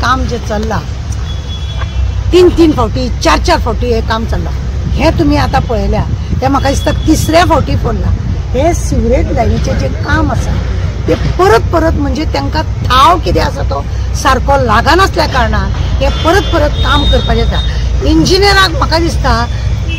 काम जे चल्ला 3 फावटी 4 फावटी हे काम चल्ला हे तुम्ही आता पळयल्या ते म्हाका दिसता 3ऱ्या फावटी पडला हे सिवरेज लायनीचे जे काम आसा ते परत म्हणजे तांकां थाव कितें आसा तो सारको लागनासल्या कारणान हे परत काम करपाचें जाता इंजिनियराक म्हाका दिसता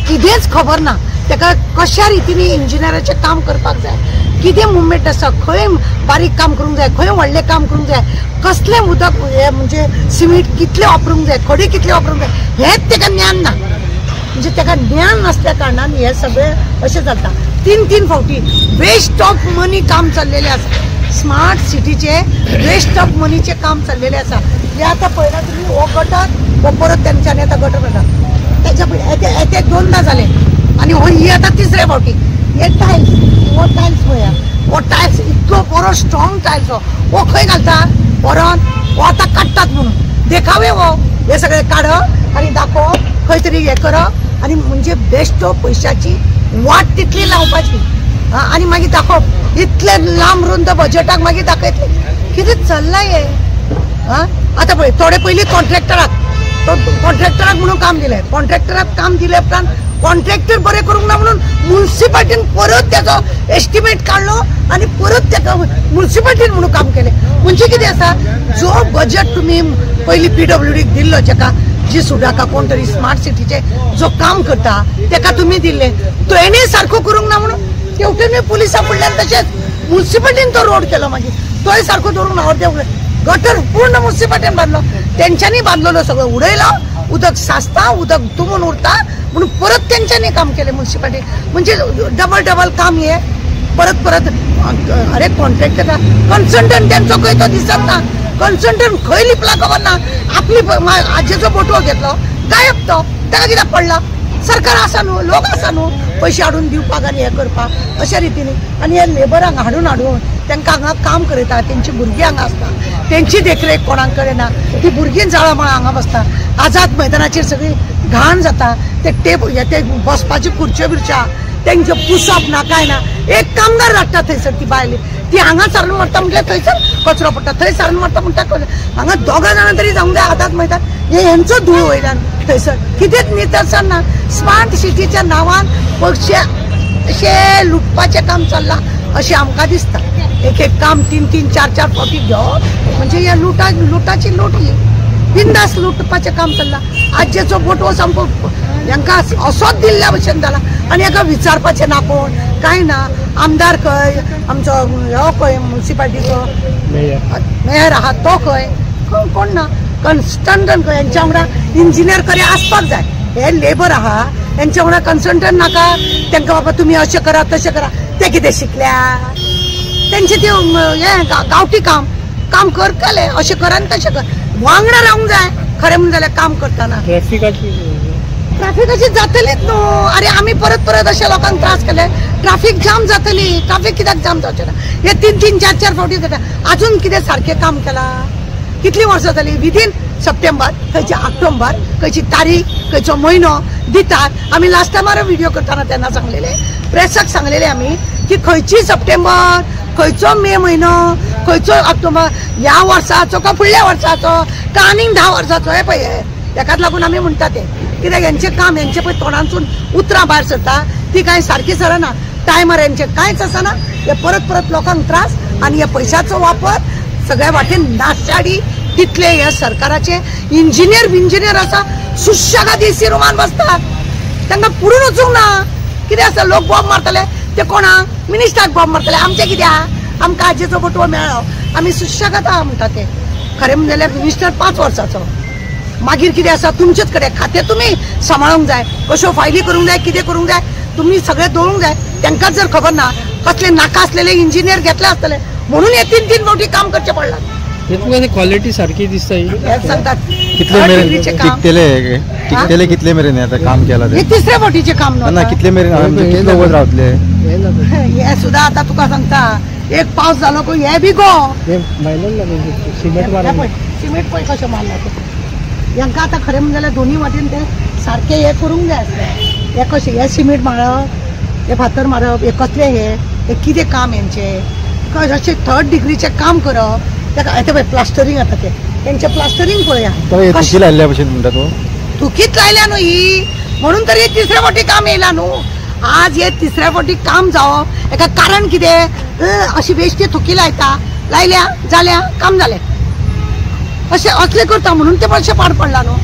कितेंच खबर ना ताका कशा रितीनी इंजिनियराचें काम करपाक जाय कितें मुवमेंट आसा खंय बारीक काम करूंक जाय खंय व्हडलें काम करूंक जाय कसलें उदक हे म्हणजे सिमीट कितलें वापरूंक जाय खडी कितलें वापरूंक जाय हेंच ताका ज्ञान ना म्हणजे ताका ज्ञान नसल्या कारणान हे सगळें अशें जाता 3 फावटी वेस्ट ऑफ मनी काम चाललेलें आसा स्मार्ट सिटीचे वेस्ट ऑफ मनीचे काम चाललेले आसा हे आता पळयला तुम्ही हो गटर हो परत त्यांच्यानी आता गटर करतात त्याच्या पुढे 2दा झाले आणि हो ही आता 3ऱ्या फावटी हे टायल्स हो टायल्स पळया हो टायल्स इतको बरो स्ट्रॉंग टायल्स हो खंय घालता परत हो आता काडटात म्हणून देखावे हो हे सगळे काढ आणि दाखव खंय तरी हे करप आणि म्हणजे बेस्ट पयशाची वाट तितली लावपाची आणि मागीर दाखव इतले लांब रुंद बजेटाक मागीर दाखयतले कितें चल्लां हे आता पळय थोडे पयलीं कॉन्ट्रॅक्टराक म्हणून काम दिलें कॉन्ट्रॅक्टराक काम दिले उपरांत कॉन्ट्रॅक्टर बरें करूंक ना म्हणून म्युन्सिपाल्टीन परत त्याचो एस्टिमेट काढलो आणि परत ताका म्युन्सिपाल्टीन म्हणून काम केलें म्हणजे कितें आसा जो बजेट तुम्ही पयलीं PWDक दिल्लो जेका जी सुडाका कोण तरी स्मार्ट सिटीचे जो काम करता ताका तुम्ही दिल्ले तो हेणे सारको करूंक ना म्हणून तेवटेन पुलिसां पडल्यान तशेंच म्युन्सिपाल्टीन तो रोड केलो मागीर तोय सारको धरून हांव देवले गटर पूर्ण म्युन्सिपाल्टीन बांदलो तेंच्यांनी बांदलेलो सगळो उडयलो उदक साचता उदक तुंबून उरता म्हणून परत तेंच्यांनी काम केलें म्युन्सिपाल्टी म्हणजे डबल काम हे परत अरे कॉन्ट्रॅक्टर कन्सल्टंट त्यांचो खंय तो दिसत ना कन्सल्टंट खंय लिपला खबर ना आपली आजेचो बोटवो घेतलो गायब तो ताका कित्याक पडला सरकार आसा न्हू लोक आसा न्हू पैसे हाडून दिवपाक आनी हे करपाक अशा रितीने आनी हे लेबरांक हाडून तांकां हांगा काम करता तेंची भुरगीं हांगा आसता तेंची देखरेख कोणाक करिना ती भुरगीं जाळा म्हण हांगा बसता आझाद मैदानाचेर सगळी घाण जाता ते बसपाच्यो खुर्च्यो बिरच्या तेंचे पुसप ना काय ना एक कामगार धाडटा थंयसर ती बायल ती हांगा सारून मारता म्हटल्यार थंयसर कचरो पडटा थंय सारून मारता म्हणटा हांगा 2 जाणां तरी जावंक जाय आझाद मैदान हेंचो धूळ वयल्यान थंयसर कितेंच नितळसाण ना स्मार्ट सिटीच्या नांवान पक्षी अशें लुटपाचें काम चल्लां अशें आमकां दिसता एक काम 3 4 फावटी घेवप म्हणजे ह्या लुटाची लूट ही बिंदास लुटपाचें काम चल्लां आजेचो बोटवो सामको हांकां असोच दिल्ल्या भशेन जाला आनी हाका विचारपाचें ना कोण कांय ना आमदार खंय आमचो हो खंय म्युन्सिपाल्टीचो मेयर आहा तो खंय कोण ना कन्सल्टंट खंय हेंच्या वांगडा इंजिनियर खरें आसपाक जाय हे लेबर आहा तेंच्या वांगडा कन्सल्टंट नाका तांकां बाबा तुमी अशें करा तशें करा ते कितें शिकल्या तेंचे ते हे गांवठी काम करतले अशें कर आनी तशें कर वांगडा रावंक जाय खरें म्हणून जाल्यार काम करतना ट्रॅफिकाची जातलीच न्हू अरे आमी परत अशा लोकांक त्रास केले ट्रॅफिक जाम जातली ट्रॅफिक कित्याक जाम जावचें ना हे 3 4 फावटी जाता अजून कितें सारकें काम केलां कितलीं वर्सां जालीं विदीन सप्टेंबर खंयचे ऑक्टोबर खंयची तारीख खंयचो म्हयनो दितात आमी लास्ट टायमार व्हिडिओ करतना तेन्ना सांगलेले प्रेसाक सांगलेले आमी की खंयची सप्टेंबर खंयचो मे म्हयनो खंयचो ऑक्टोबर ह्या वर्साचो का फुडल्या वर्साचो का आनीक 10 वर्साचो हे पळय ताकाच लागून आमी म्हणटा ते कित्याक हेंचें काम हेंचे पळय तोंडांसून उतरां भायर सरता ती कांय सारकी सरना टायमार हेंचें कांयच आसना हे परत लोकांक त्रास आनी हे पयशाचो वापर सगळ्या वाटेन नाशाडी तितले ह्या सरकाराचे इंजिनियर आसा सुशेगाद एसी रुमान बसतात तांकां पुढून वचूंक ना कितें आसा लोक बॉम्ब मारतले ते कोणाक मिनिस्टराक बॉम्ब मारतले आमचें कित्याक आमकां आजेचो बोटवो मेळ्ळो आमी सुशेगाद आहा म्हणटा ते खरें म्हणजे जाल्यार मिनिस्टर 5 वर्साचो मागीर कितें आसा तुमचेच कडेन खातें तुमी सांबाळूंक जाय कश्यो फायली करूंक जाय कितें करूंक जाय तुमी सगळें दवरूंक जाय तांकांच जर खबर ना कसले नाका आसलेले इंजिनियर घेतले आसतले म्हणून हे 3 फावटी काम करचें पडलां हेतून क्वालिटी सारकी दिसता हेच सांगतात कितले मेरेन टिकतले कितले मेरेन आता काम केला हे 3ऱ्या फावटीचे काम ना कितले मेरेन कितले वयर रावतले हे सुद्धा आता तुका सांगता एक पावस जालो को हे बी गो सिमेंट पळय कशें मारला हांकां आतां खरें म्हणजे जाल्यार दोनी वाटेन ते सारके हे करूंक जाय आसलें हे कशें हे सिमेंट मारप हे फातर मारप हे कसले हे कितें काम हेंचें अशें 3rd डिग्रीचें काम करप ताका येता पळय प्लास्टरींग आता ते त्यांचे प्लास्टरिंग पळया तुकी लायल्या भशेन म्हणटा तो चुकीत लायल्या न्हू ही, म्हणून तरी तिसऱ्या फावटी काम येयला न्हू. आज हे तिसऱ्या फावटी काम जावप हेका कारण कितें? अशी बेश्टी थुकी लायल्या जाल्या काम जालें अशें असले करता म्हणून ते पयशे पाड पडला न्हू.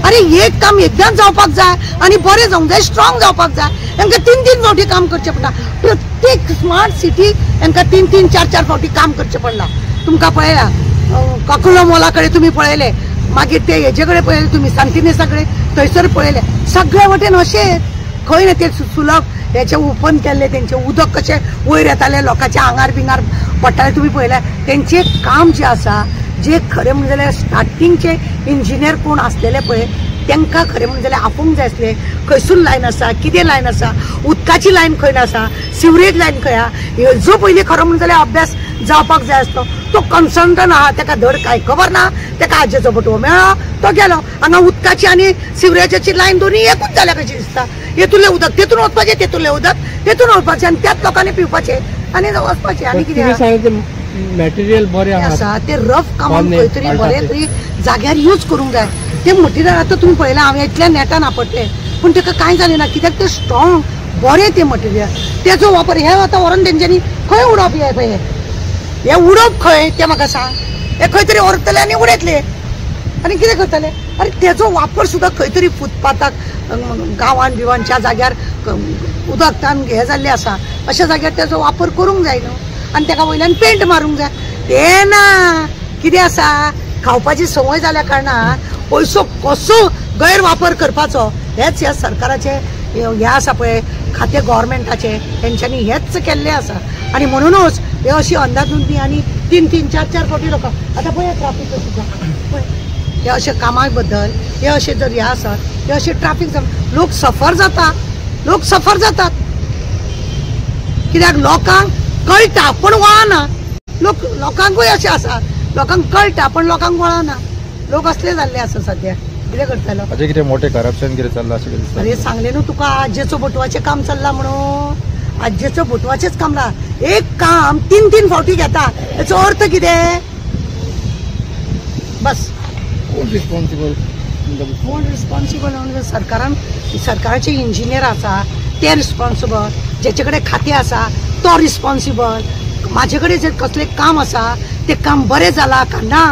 अरे एक काम एकदांच जावपाक जाय आनी बरें जावंक जाय, स्ट्रॉंग जावपाक जाय. तांकां 3-3 फावटी काम करचें पडटा. प्रत्येक स्मार्ट सिटी तांकां 3-3, 4-4 फावटी काम करचें पडला. तुमकां पळयला काकुलो मोला कडेन तुमी पळयले, मागीर ते हेजे कडेन पळयले तुमी सांतिनेसा कडेन, थंयसर पळयले. सगळे वटेन अशें खंय ना ते सुलभ हेचे ओपन केल्ले, तेंचे उदक कशें वयर येतालें, लोकांच्या आंगार बिंगार पडटालें तुमी पळयलें. तेंचें काम जें आसा, जे खरें म्हणजे जाल्यार स्टार्टिंगचे इंजिनियर कोण आसलेले पळय तांकां खरें म्हणजे जाल्यार आपोवंक जाय आसलें खंयसून लायन आसा, कितें लायन आसा, उदकाची लायन खंय आसा, सिवरेज लायन खंय आहा, हेजो पयलीं खरो म्हणजे जाल्यार अभ्यास जावपाक जाय आसलो. तो कन्सल्टंट आहा ताका धड कांय खबर ना, ताका हाजेचो बटवो मेळ्ळो, तो गेलो. हांगा उदकाची आनी सिवरेजाची लायन दोनी एकूच जाल्या कशी दिसता. हेतूंतलें उदक तेतून वचपाचें, तेतूंतलें उदक तेतून वचपाचें आनी त्याच लोकांनी पिवपाचें आनी वचपाचें. आनी कितें मटेरियल बरें आसा ते रफ कामाक खंय तरी बरें तरी जाग्यार यूज करूंक जाय. ते मटेरियल आतां तुमी पळयलां हांवें इतल्या नेटान आपटलें पूण ताका कांय जालें ना, कित्याक तें स्ट्रॉंग बरें तें मटेरियल. तेजो वापर हे वातावरण तेंच्यांनी खंय उडोवप हे पळय, हे उडोवप खंय तें म्हाका सांग. हे खंय तरी व्हरतले आनी उडयतले आनी कितें करतले? अरे तेजो वापर सुद्दां खंय तरी फुटपाथाक गांवान बिवानच्या जाग्यार उदक हे जाल्लें आसा अशा जाग्यार तेजो वापर करूंक जाय न्हू. आनी ताका वयल्यान पेंट मारूंक जाय. तें ना, कितें आसा खावपाची संवय जाल्या कारणान पयसो कसो गैरवापर करपाचो हेच ह्या सरकाराचे हे आसा पळय खातें गव्हर्मेंटाचे तेंच्यांनी हेच केल्लें आसा. आनी म्हणूनच हे अशी अंदाधुंदी आनी 3-3, 4-4 फावटी लोकां आतां पळय ट्राफीक सुद्दां पळय हे अशे कामा बद्दल हे अशे जर हे आसत हे अशे ट्राफीक जाम लोक सफर जातात. कित्याक लोकांक कळटा पण वळना. लोकांकूय अशें आसा, लोकांक कळटा पण लोकांक वळना. लोक असले जाल्ले आसा सध्या. कितें करतलो? अशें कितें मोठे करप्शन कितें चल्लां अशें दिसता? अरे सांगले न्हू तुका आज्जेचो बटवाचें काम चल्लां म्हणून. आज्जेचो बटवाचेंच काम ना. एक काम 3-3 फावटी घेता हेचो अर्थ कितें? बस कोण रिस्पॉन्सिबल म्हणजे सरकाराचे इंजिनियर आसा ते रिस्पॉन्सिबल, जेचे कडेन खातें आसा तो रिस्पॉन्सिबल. म्हाजे कडेन जर कसलें काम आसा तें काम बरें जालां काय ना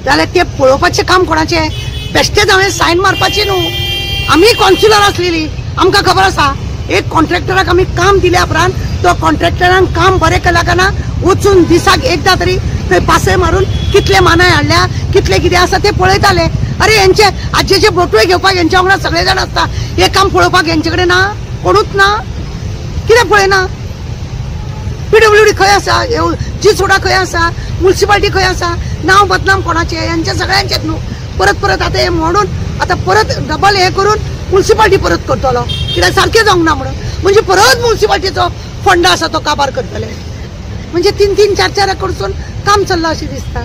जाल्यार तें पळोवपाचें काम कोणाचें? बेश्टेच हांवें सायन मारपाची न्हू. आमी कॉन्सुलर आसलेली, आमकां खबर आसा एक कॉन्ट्रॅक्टराक आमी काम दिल्या उपरांत तो कॉन्ट्रॅक्टरान काम बरें केलां काय ना वचून दिसाक एकदां तरी थंय पासय मारून कितले मानाय हाडल्या, कितले कितें आसा तें पळयताले. अरे हेंचे आज्जेचे बटवे घेवपाक हेंच्या वांगडा सगळे जाण आसता, हे काम पळोवपाक हेंचे कडेन ना, कोणूच ना. कितें पळयना? PWD खंय आसा, जी सोडा खंय आसा, म्युनिसिपालिटी खंय आसा, नांव बदनाम कोणाचें? हेंचे सगळ्यांचेच न्हू. परत आतां हे म्हणून आतां परत डबल हे करून म्युनिसिपालिटी परत करतलो, कित्याक सारकें जावंक ना म्हणून. म्हणजे परत म्युनिसिपालिटीचो फंड आसा तो काबार करतले. म्हणजे 3-3, 4-4 कडसून काम चल्लां अशें दिसता.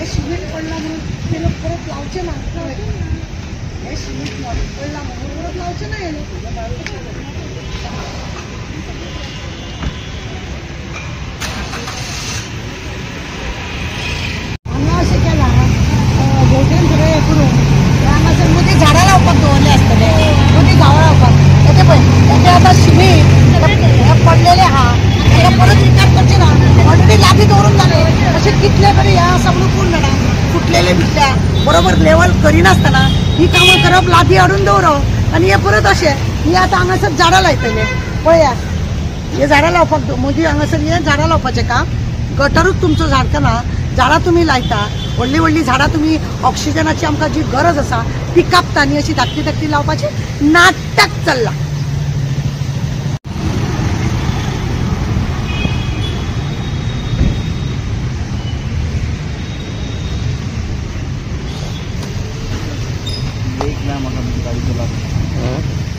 सिमेंट पडला म्हणून ते लोक परत लावचे ना. हे सिमेंट पडला म्हणून परत लावचे नाही. आम्ही असे केला भोवतेन सगळे हे करून हांगासर मध्ये झाडां लावपाक दवरले आसतले, मध्ये झाडां लावपाक ते पळय ते आतां सिमेंट हे पडलेले आहा ताका परत रिटायर करचे ना. ऑलरेडी लागीं दवरून जाले असे कितले तरी हे आसा म्हणून कोण जाणा फुटलेले बिटल्या बरोबर लेवल करिनासतना ही कामां करप लादी हाडून दवरप आनी हे परत अशें. ही आतां हांगासर झाडां लायतले पळया, हे झाडां लावपाक मदीं हांगासर हे झाडां लावपाचें काम. गटारूच तुमचो झाडकना, झाडां तुमी लायता व्हडली व्हडली झाडां तुमी ऑक्सिजनाची आमकां जी गरज आसा ती कापता आनी अशी धाकटी धाकटी लावपाची नाटक चल्ला. एक ना म्हाका गाडी चलावपाक